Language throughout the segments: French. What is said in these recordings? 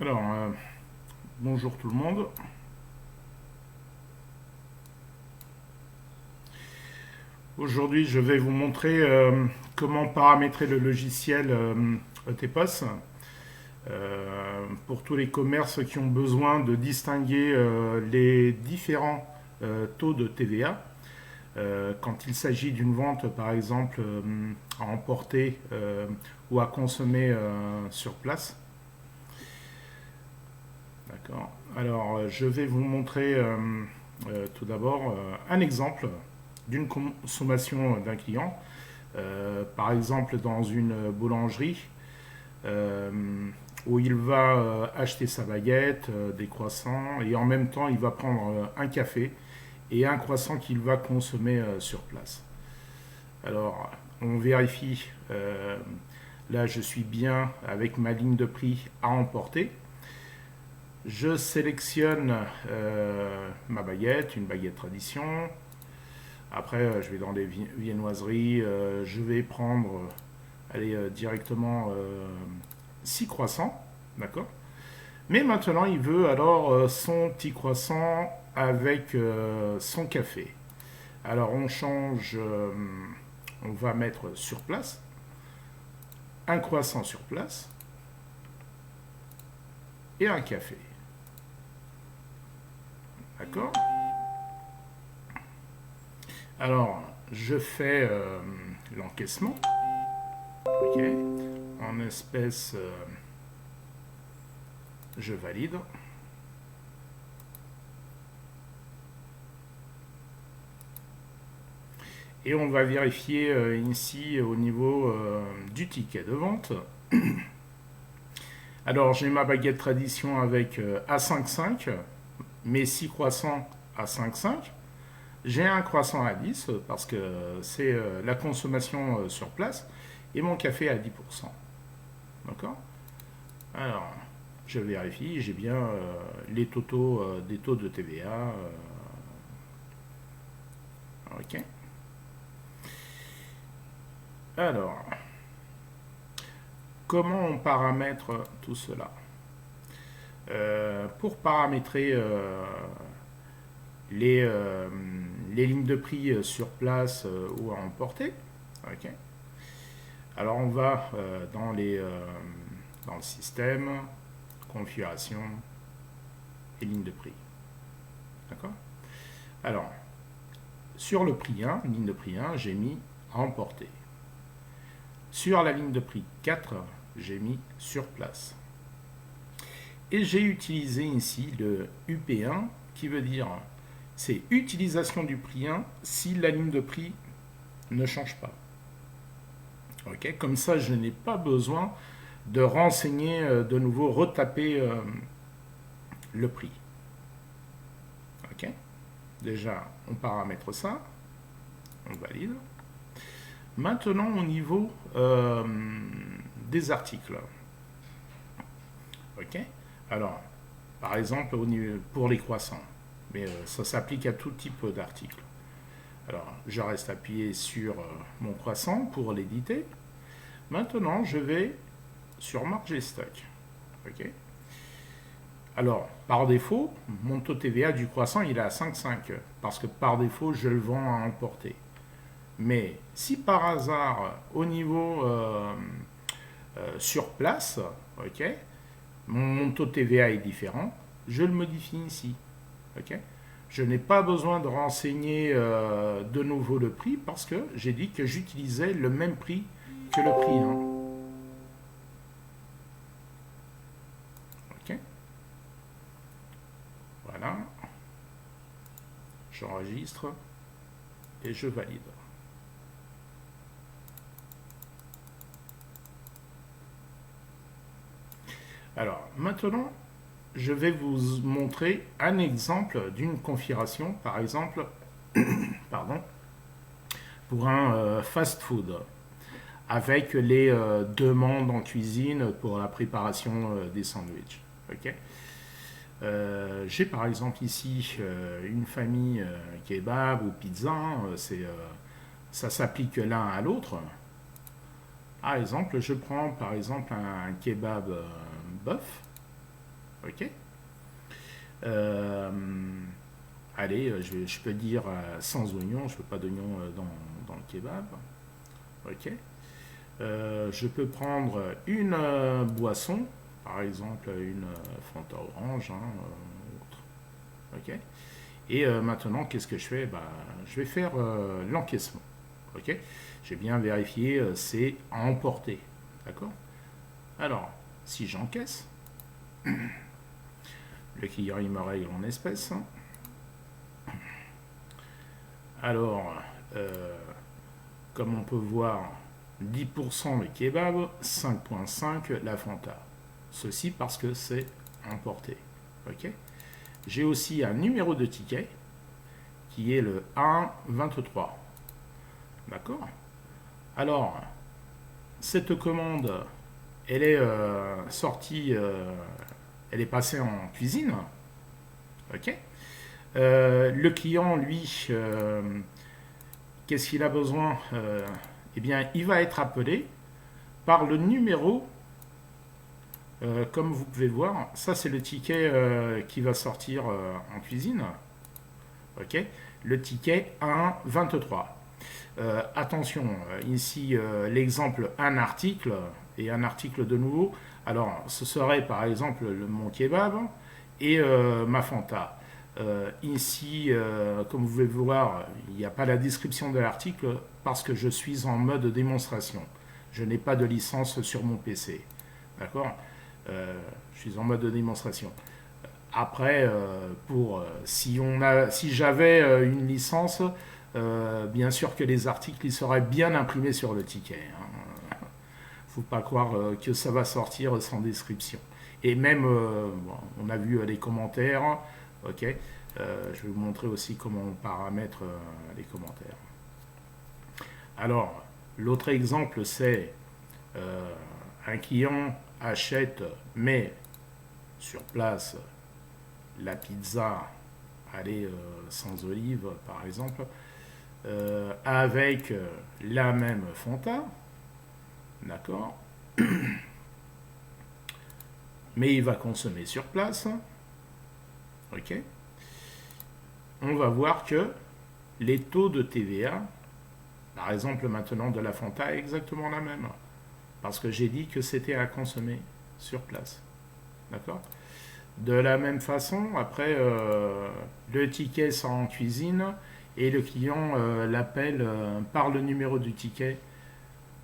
Alors, bonjour tout le monde. Aujourd'hui, je vais vous montrer comment paramétrer le logiciel ETPOS pour tous les commerces qui ont besoin de distinguer les différents taux de TVA. Quand il s'agit d'une vente, par exemple, à emporter ou à consommer sur place. D'accord. Alors, je vais vous montrer tout d'abord un exemple d'une consommation d'un client. Par exemple, dans une boulangerie euh, où il va acheter sa baguette, des croissants, et en même temps, il va prendre un café et un croissant qu'il va consommer sur place. Alors, on vérifie. Là, je suis bien avec ma ligne de prix à emporter. Je sélectionne ma baguette, une baguette tradition. Après, je vais dans les viennoiseries. Je vais prendre allez, directement 6 croissants. D'accord. Mais maintenant, il veut alors son petit croissant avec son café. Alors, on change. On va mettre sur place. Un croissant sur place. Et un café. D'accord. Alors, je fais l'encaissement. OK. En espèces, je valide. Et on va vérifier ici au niveau du ticket de vente. Alors, j'ai ma baguette tradition avec A5,5, mes 6 croissants à 5,5. J'ai un croissant à 10 parce que c'est la consommation sur place et mon café à 10%. D'accord. Alors, je vérifie, j'ai bien les totaux des taux de TVA. OK. Alors, comment on paramètre tout cela? Pour paramétrer les lignes de prix sur place ou à emporter. OK. Alors on va dans le système, configuration et ligne de prix. D'accord. Alors, sur le prix 1, ligne de prix 1, j'ai mis à emporter. Sur la ligne de prix 4, j'ai mis sur place. Et j'ai utilisé ici le UP1 qui veut dire c'est utilisation du prix 1 si la ligne de prix ne change pas. Okay. Comme ça, je n'ai pas besoin de renseigner de nouveau, retaper le prix. OK. Déjà, on paramètre ça. On valide. Maintenant, au niveau des articles. OK. Alors, par exemple, pour les croissants. Mais ça s'applique à tout type d'articles. Alors, je reste appuyé sur mon croissant pour l'éditer. Maintenant, je vais sur marge et stock. OK. Alors, par défaut, mon taux TVA du croissant, il est à 5,5 parce que par défaut, je le vends à emporter. Mais si par hasard, au niveau sur place, OK, mon taux TVA est différent, je le modifie ici. OK. Je n'ai pas besoin de renseigner de nouveau le prix parce que j'ai dit que j'utilisais le même prix que le prix 1. OK. Voilà. J'enregistre et je valide. Alors, maintenant, je vais vous montrer un exemple d'une configuration, par exemple, pardon, pour un fast-food, avec les demandes en cuisine pour la préparation des sandwichs. Okay. J'ai par exemple ici une famille kebab ou pizza, ça s'applique l'un à l'autre. Par exemple, je prends par exemple un kebab bœuf. Ok. Euh, allez, je peux dire sans oignon, je veux pas d'oignon dans le kebab. Ok. Je peux prendre une boisson, par exemple une Fanta orange, hein, autre. Ok. Et maintenant, qu'est-ce que je fais? Bah, je vais faire l'encaissement. Ok. J'ai bien vérifié, c'est à emporter. D'accord. Alors, si j'encaisse, le client il me règle en espèces. Alors, euh, comme on peut voir, 10% le kebab, 5,5 la Fanta. Ceci parce que c'est importé. Ok. J'ai aussi un numéro de ticket qui est le 1,23. D'accord. Alors, cette commande, elle est sortie, elle est passée en cuisine. Ok. Le client, lui, qu'est-ce qu'il a besoin? Eh bien, il va être appelé par le numéro, comme vous pouvez voir. Ça, c'est le ticket qui va sortir en cuisine. Ok. Le ticket 1,23. Attention, ici l'exemple un article et un article de nouveau. Alors, ce serait par exemple mon kebab et ma Fanta. Ici, comme vous pouvez voir, il n'y a pas la description de l'article parce que je suis en mode démonstration. Je n'ai pas de licence sur mon PC. D'accord. Je suis en mode de démonstration. Après, si j'avais une licence, bien sûr que les articles ils seraient bien imprimés sur le ticket. Hein. Faut pas croire que ça va sortir sans description. Et même, bon, on a vu les commentaires. Ok. Je vais vous montrer aussi comment on paramètre les commentaires. Alors, l'autre exemple, c'est un client achète, mais sur place, la pizza, allez, sans olive par exemple, avec la même Fanta, d'accord, mais il va consommer sur place, ok, on va voir que les taux de TVA, par exemple maintenant de la Fanta, est exactement la même, parce que j'ai dit que c'était à consommer sur place, d'accord. De la même façon, après, le ticket sort en cuisine et le client l'appelle par le numéro du ticket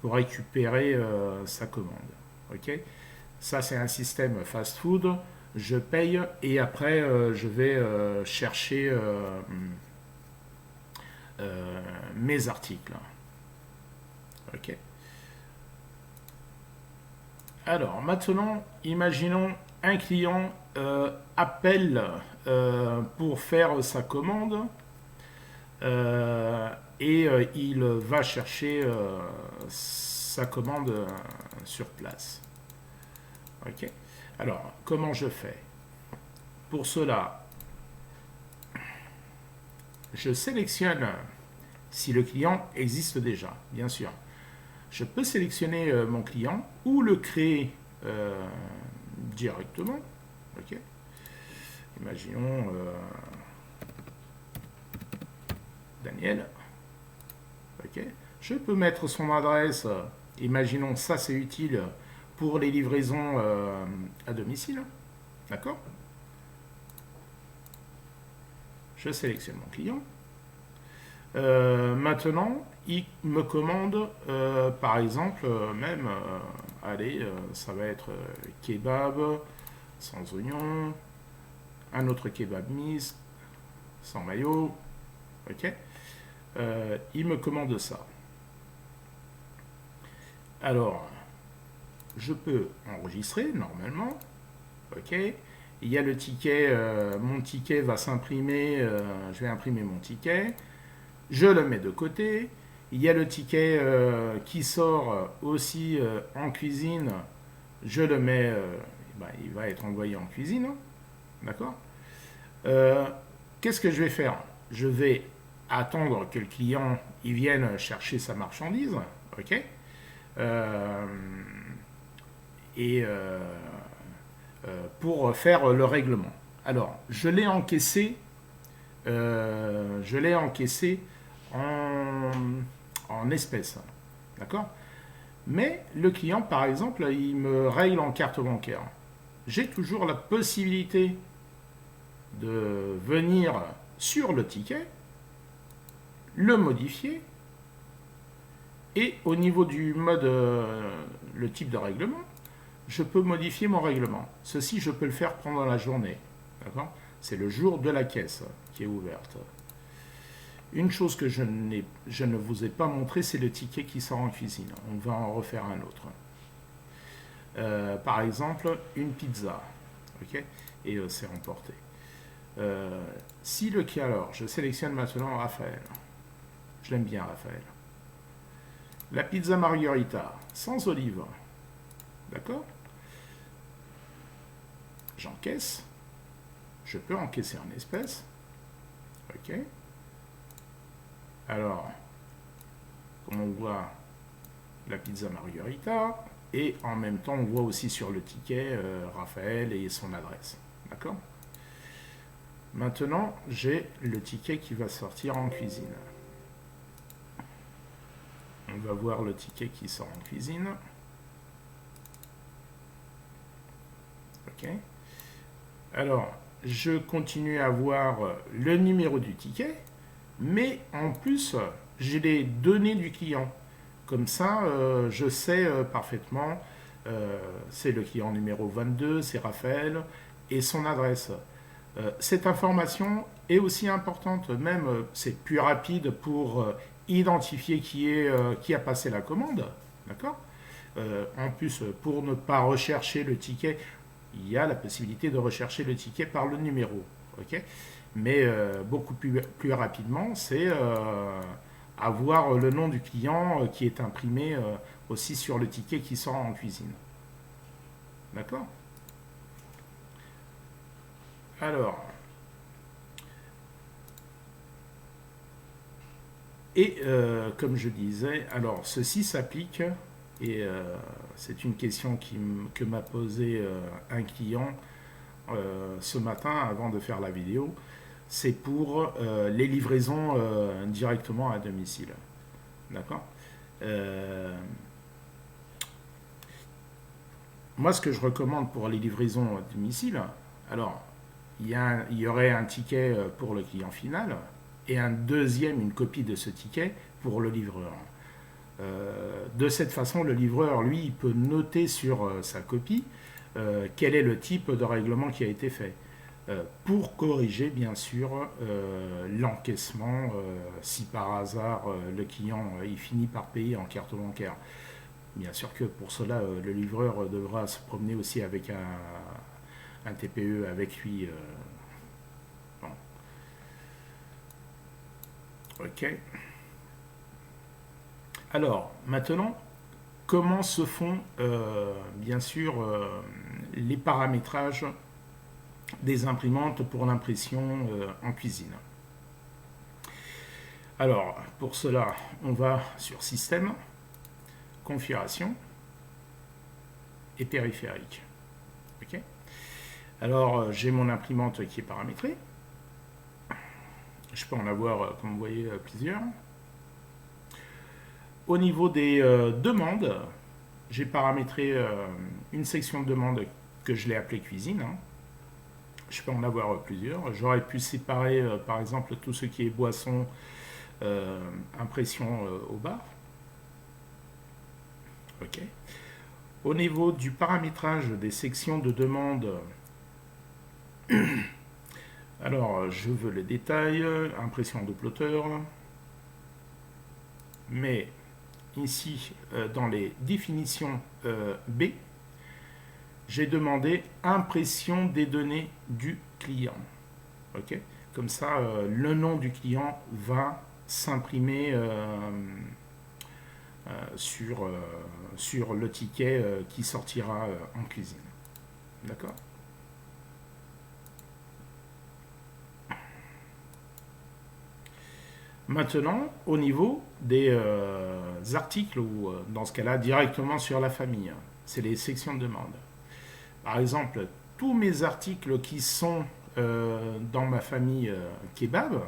pour récupérer sa commande. Ok. Ça, c'est un système fast-food. Je paye et après, je vais chercher mes articles. Ok. Alors, maintenant, imaginons un client appelle pour faire sa commande et il va chercher sa commande sur place. Ok. Alors, comment je fais? Pour cela, je sélectionne si le client existe déjà, bien sûr. Je peux sélectionner mon client ou le créer directement. Ok. Imaginons Daniel. Ok. Je peux mettre son adresse. Imaginons ça, c'est utile pour les livraisons à domicile. D'accord. Je sélectionne mon client. Maintenant, il me commande, par exemple, même, allez, ça va être kebab sans oignon, un autre kebab mixte sans maillot, ok. Il me commande ça. Alors, je peux enregistrer normalement, ok. Il y a le ticket, mon ticket va s'imprimer, je vais imprimer mon ticket. Je le mets de côté. Il y a le ticket qui sort aussi en cuisine. Je le mets, ben, il va être envoyé en cuisine. D'accord. Euh, Qu'est-ce que je vais faire? Je vais attendre que le client il vienne chercher sa marchandise. Ok. Euh, et pour faire le règlement. Alors, je l'ai encaissé en espèces, d'accord? Mais le client, par exemple, il me règle en carte bancaire. J'ai toujours la possibilité de venir sur le ticket, le modifier, et au niveau du mode, le type de règlement, je peux modifier mon règlement. Ceci, je peux le faire pendant la journée. D'accord? C'est le jour de la caisse qui est ouverte. Une chose que je ne vous ai pas montré, c'est le ticket qui sort en cuisine. On va en refaire un autre. Par exemple, une pizza. Ok? Et c'est remporté. Si le cas, alors, je sélectionne maintenant Raphaël. Je l'aime bien, Raphaël. La pizza margherita, sans olive. D'accord? J'encaisse. Je peux encaisser en espèces. Ok? Alors, comme on voit la pizza margherita, et en même temps, on voit aussi sur le ticket Raphaël et son adresse. D'accord? Maintenant, j'ai le ticket qui va sortir en cuisine. On va voir le ticket qui sort en cuisine. Ok. Alors, je continue à voir le numéro du ticket, mais en plus, j'ai les données du client. Comme ça, je sais parfaitement, c'est le client numéro 22, c'est Raphaël, et son adresse. Cette information est aussi importante, même c'est plus rapide pour identifier qui a passé la commande. D'accord? En plus, pour ne pas rechercher le ticket, il y a la possibilité de rechercher le ticket par le numéro. Ok? Mais beaucoup plus rapidement, c'est avoir le nom du client qui est imprimé aussi sur le ticket qui sort en cuisine. D'accord? Alors, et comme je disais, alors ceci s'applique, et c'est une question que m'a posé un client ce matin avant de faire la vidéo, c'est pour les livraisons directement à domicile. D'accord? Moi, ce que je recommande pour les livraisons à domicile, alors, il y aurait un ticket pour le client final et une copie de ce ticket pour le livreur. De cette façon, le livreur, lui, il peut noter sur sa copie quel est le type de règlement qui a été fait. Pour corriger, bien sûr, l'encaissement si par hasard le client il finit par payer en carte bancaire. Bien sûr que pour cela, le livreur devra se promener aussi avec un TPE avec lui. Bon. Ok. Alors, maintenant, comment se font, bien sûr, les paramétrages des imprimantes pour l'impression en cuisine? Alors, pour cela, on va sur Système, Configuration et Périphérique. Ok. Alors, j'ai mon imprimante qui est paramétrée. Je peux en avoir, comme vous voyez, plusieurs. Au niveau des demandes, j'ai paramétré une section de demande que je l'ai appelée cuisine. Hein. Je peux en avoir plusieurs. J'aurais pu séparer, par exemple, tout ce qui est boisson, impression au bar. Ok. Au niveau du paramétrage des sections de demande, alors je veux le détail, impression de plotter, mais ici dans les définitions B, j'ai demandé impression des données du client. Ok. Comme ça, le nom du client va s'imprimer sur le ticket qui sortira en cuisine. D'accord? Maintenant, au niveau des articles, ou dans ce cas-là, directement sur la famille, c'est les sections de demande. Par exemple, tous mes articles qui sont dans ma famille kebab,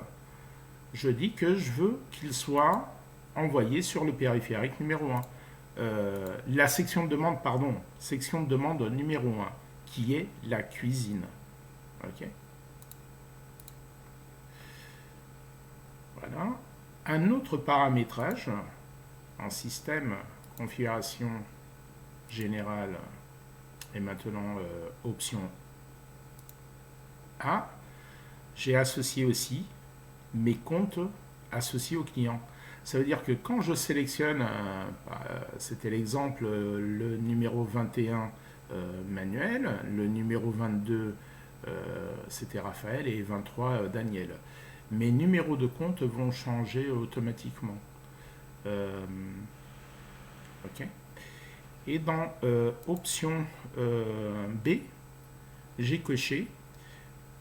je dis que je veux qu'ils soient envoyés sur le périphérique numéro 1. La section de demande, pardon, section de demande numéro 1, qui est la cuisine. Ok. Voilà. Un autre paramétrage en système configuration générale et maintenant option A, j'ai associé aussi mes comptes associés au client. Ça veut dire que quand je sélectionne, c'était l'exemple, le numéro 21 Manuel, le numéro 22 c'était Raphaël et 23 Daniel. Mes numéros de compte vont changer automatiquement. Ok. Et dans option B, j'ai coché.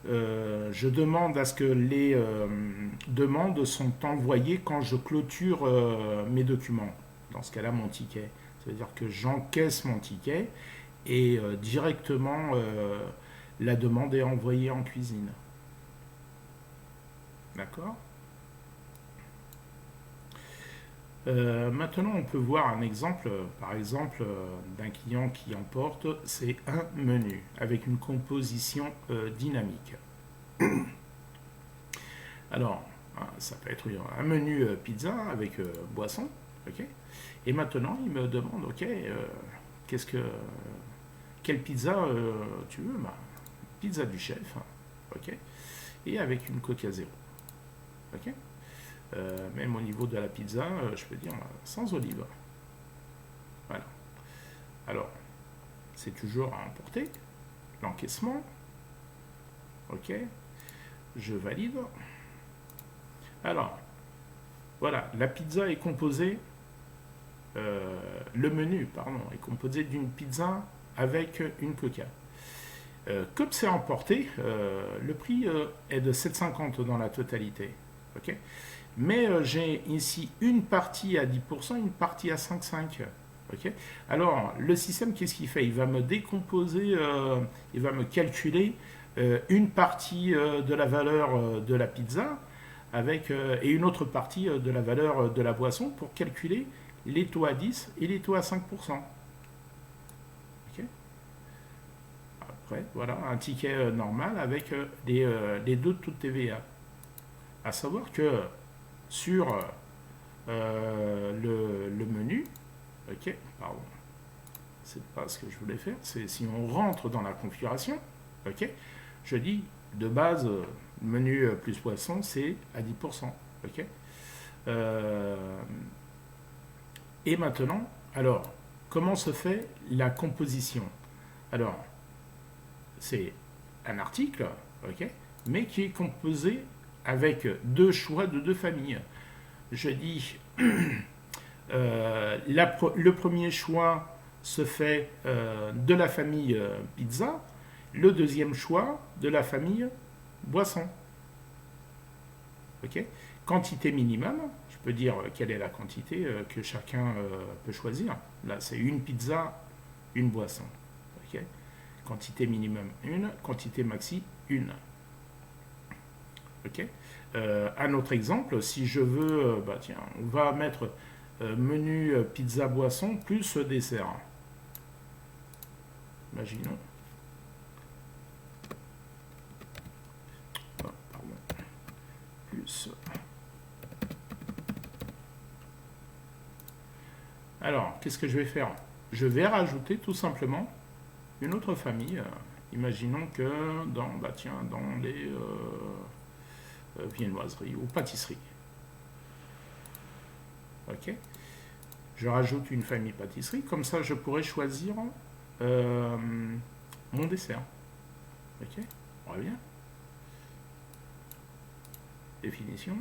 Je demande à ce que les demandes sont envoyées quand je clôture mes documents. Dans ce cas-là, mon ticket. Ça veut dire que j'encaisse mon ticket et directement la demande est envoyée en cuisine. D'accord. Maintenant, on peut voir un exemple, par exemple, d'un client qui emporte, c'est un menu avec une composition dynamique. Alors, ça peut être un menu pizza avec boisson, ok. Et maintenant, il me demande, ok, quelle pizza tu veux? Bah, pizza du chef, ok, et avec une Coca zéro, ok. Même au niveau de la pizza, je peux dire sans olive. Voilà. Alors, c'est toujours à emporter. L'encaissement. Ok. Je valide. Alors, voilà. La pizza est composée. Le menu, pardon, est composé d'une pizza avec une coca. Comme c'est emporté, le prix est de 7,50 dans la totalité. Ok. Mais j'ai ici une partie à 10%, une partie à 5,5. Okay. Alors, le système, qu'est-ce qu'il fait? Il va me décomposer, il va me calculer une partie de la valeur de la pizza avec, et une autre partie de la valeur de la boisson pour calculer les taux à 10 et les taux à 5%. Okay. Après, voilà, un ticket normal avec les deux taux de TVA. À savoir que sur le menu, ok, pardon, c'est pas ce que je voulais faire, c'est si on rentre dans la configuration, ok, je dis de base, menu plus poisson, c'est à 10%, ok. Et maintenant, alors, comment se fait la composition? Alors, c'est un article, ok, mais qui est composé avec deux choix de deux familles. Je dis, le premier choix se fait de la famille pizza, le deuxième choix de la famille boisson. Ok. Quantité minimum, je peux dire quelle est la quantité que chacun peut choisir. Là, c'est une pizza, une boisson. Ok. Quantité minimum, une. Quantité maxi, une. Ok. Un autre exemple, si je veux, bah tiens, on va mettre menu pizza boisson plus dessert. Imaginons. Oh, pardon. Plus. Alors, qu'est-ce que je vais faire? Je vais rajouter tout simplement une autre famille. Imaginons que dans, bah tiens, dans les viennoiseries ou pâtisseries. Ok. Je rajoute une famille pâtisserie, comme ça je pourrais choisir mon dessert. Ok. On revient. Définition.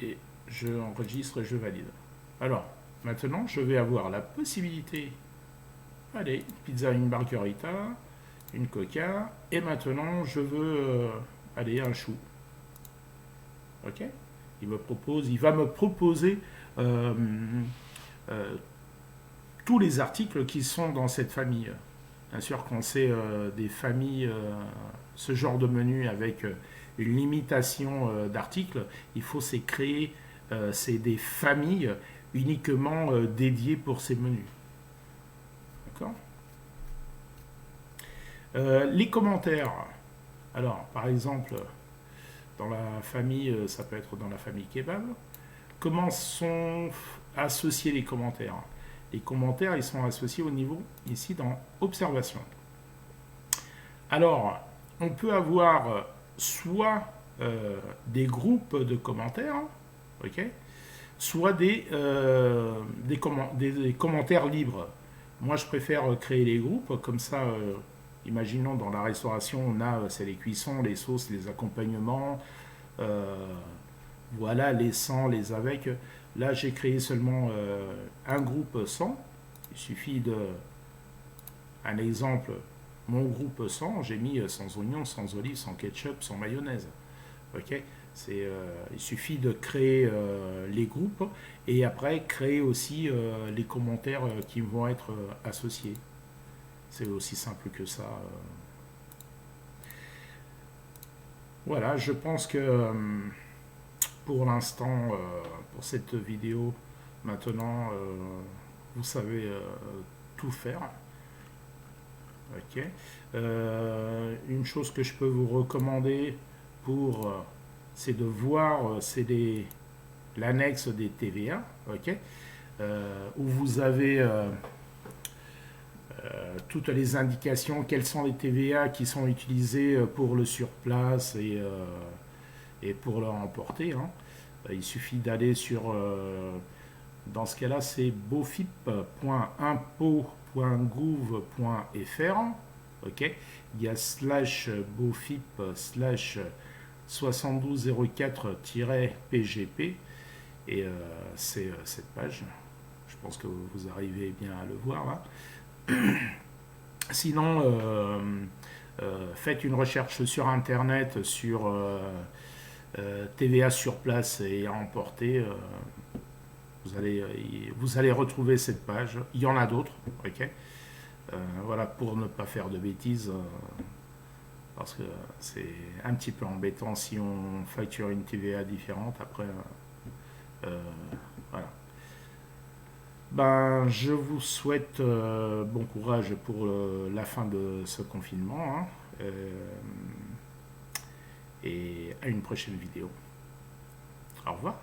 Et je enregistre et je valide. Alors, maintenant je vais avoir la possibilité. Allez, pizza, une margarita, une coca, et maintenant je veux allez, un chou. Ok. Il va me proposer tous les articles qui sont dans cette famille. Bien sûr, quand c'est des familles, ce genre de menu avec une limitation d'articles, il faut c'est créer c'est des familles uniquement dédiées pour ces menus. D'accord. Les commentaires. Alors, par exemple, dans la famille, ça peut être dans la famille kebab. Comment sont associés les commentaires? Les commentaires, ils sont associés au niveau, ici, dans Observation. Alors, on peut avoir soit des groupes de commentaires, ok, soit des commentaires libres. Moi, je préfère créer les groupes, comme ça, imaginons dans la restauration, on a c'est les cuissons, les sauces, les accompagnements, euh, voilà, les sans, les avec. Là, j'ai créé seulement un groupe sans. Il suffit de. Un exemple, mon groupe sans, j'ai mis sans oignon, sans olive, sans ketchup, sans mayonnaise. Ok. Il suffit de créer les groupes et après créer aussi les commentaires qui vont être associés. C'est aussi simple que ça. Voilà, je pense que pour l'instant, pour cette vidéo, maintenant, vous savez tout faire. Ok. Une chose que je peux vous recommander pour, c'est de voir, l'annexe des TVA, ok, où vous avez toutes les indications, quels sont les TVA qui sont utilisés pour le surplace et pour le emporter. Hein. Il suffit d'aller sur, dans ce cas-là, c'est bofip.impôt.gouv.fr. Ok, il y a /bofip /7204-pgp et c'est cette page. Je pense que vous arrivez bien à le voir là. Sinon, faites une recherche sur internet sur TVA sur place et à emporter. Vous allez retrouver cette page. Il y en a d'autres, ok. Voilà, pour ne pas faire de bêtises, parce que c'est un petit peu embêtant si on facture une TVA différente. Après, voilà. Ben, je vous souhaite bon courage pour la fin de ce confinement, hein, et à une prochaine vidéo. Au revoir.